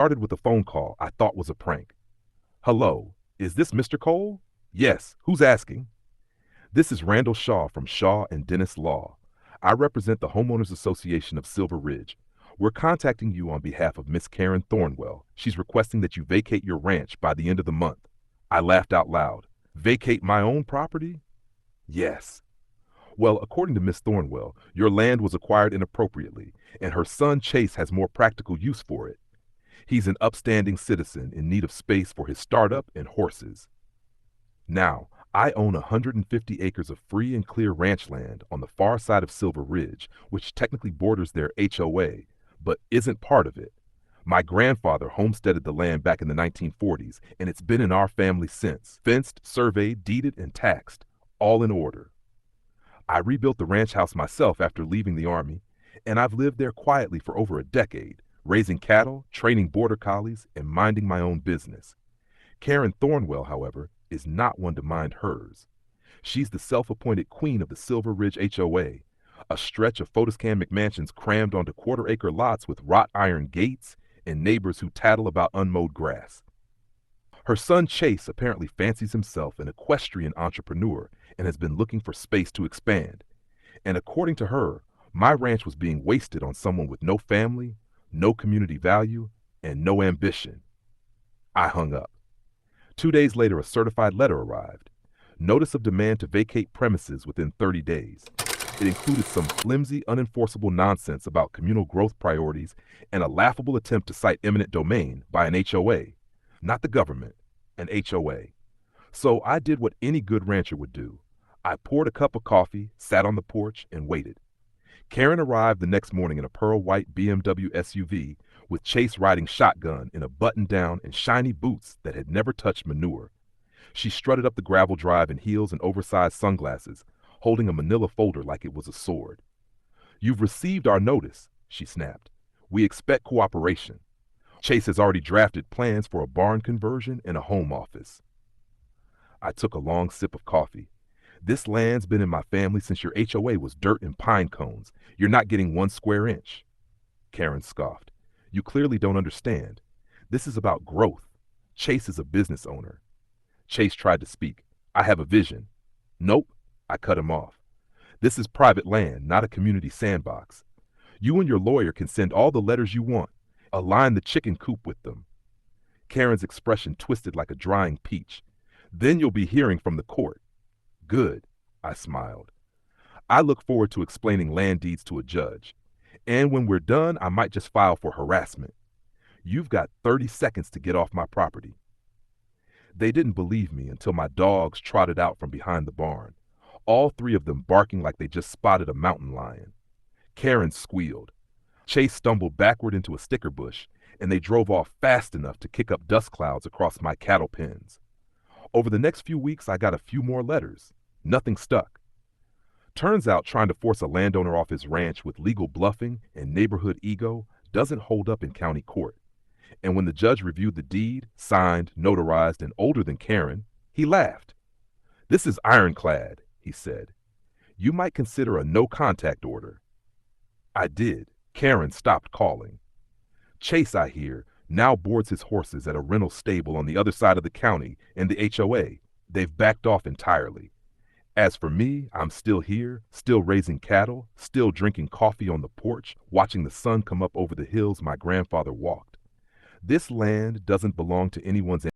Started with a phone call I thought was a prank. Hello, is this Mr. Cole? Yes, who's asking? This is Randall Shaw from Shaw and Dennis Law. I represent the Homeowners Association of Silver Ridge. We're contacting you on behalf of Miss Karen Thornwell. She's requesting that you vacate your ranch by the end of the month. I laughed out loud. Vacate my own property? Yes. Well, according to Miss Thornwell, your land was acquired inappropriately, and her son Chase has more practical use for it. He's an upstanding citizen in need of space for his startup and horses. Now, I own 150 acres of free and clear ranch land on the far side of Silver Ridge, which technically borders their HOA, but isn't part of it. My grandfather homesteaded the land back in the 1940s, and it's been in our family since. Fenced, surveyed, deeded, and taxed, all in order. I rebuilt the ranch house myself after leaving the Army, and I've lived there quietly for over a decade, raising cattle, training border collies, and minding my own business. Karen Thornwell, however, is not one to mind hers. She's the self-appointed queen of the Silver Ridge HOA, a stretch of photoscan McMansions crammed onto quarter-acre lots with wrought iron gates and neighbors who tattle about unmowed grass. Her son Chase apparently fancies himself an equestrian entrepreneur and has been looking for space to expand. And according to her, my ranch was being wasted on someone with no family, no community value, and no ambition. I hung up. 2 days later, a certified letter arrived. Notice of demand to vacate premises within 30 days. It included some flimsy, unenforceable nonsense about communal growth priorities and a laughable attempt to cite eminent domain by an HOA. Not the government, an HOA. So I did what any good rancher would do. I poured a cup of coffee, sat on the porch, and waited. Karen arrived the next morning in a pearl white BMW SUV with Chase riding shotgun in a button-down and shiny boots that had never touched manure. She strutted up the gravel drive in heels and oversized sunglasses, holding a manila folder like it was a sword. You've received our notice, she snapped. We expect cooperation. Chase has already drafted plans for a barn conversion and a home office. I took a long sip of coffee. This land's been in my family since your HOA was dirt and pine cones. You're not getting 1 square inch. Karen scoffed. You clearly don't understand. This is about growth. Chase is a business owner. Chase tried to speak. I have a vision. Nope, I cut him off. This is private land, not a community sandbox. You and your lawyer can send all the letters you want. Align the chicken coop with them. Karen's expression twisted like a drying peach. Then you'll be hearing from the court. Good, I smiled. I look forward to explaining land deeds to a judge. And when we're done, I might just file for harassment. You've got 30 seconds to get off my property. They didn't believe me until my dogs trotted out from behind the barn, all 3 of them barking like they just spotted a mountain lion. Karen squealed. Chase stumbled backward into a sticker bush, and they drove off fast enough to kick up dust clouds across my cattle pens. Over the next few weeks, I got a few more letters. Nothing stuck. Turns out trying to force a landowner off his ranch with legal bluffing and neighborhood ego doesn't hold up in county court. And when the judge reviewed the deed, signed, notarized, and older than Karen, he laughed. This is ironclad, he said. You might consider a no-contact order. I did. Karen stopped calling. Chase, I hear, now boards his horses at a rental stable on the other side of the county and the HOA. They've backed off entirely. As for me, I'm still here, still raising cattle, still drinking coffee on the porch, watching the sun come up over the hills my grandfather walked. This land doesn't belong to anyone's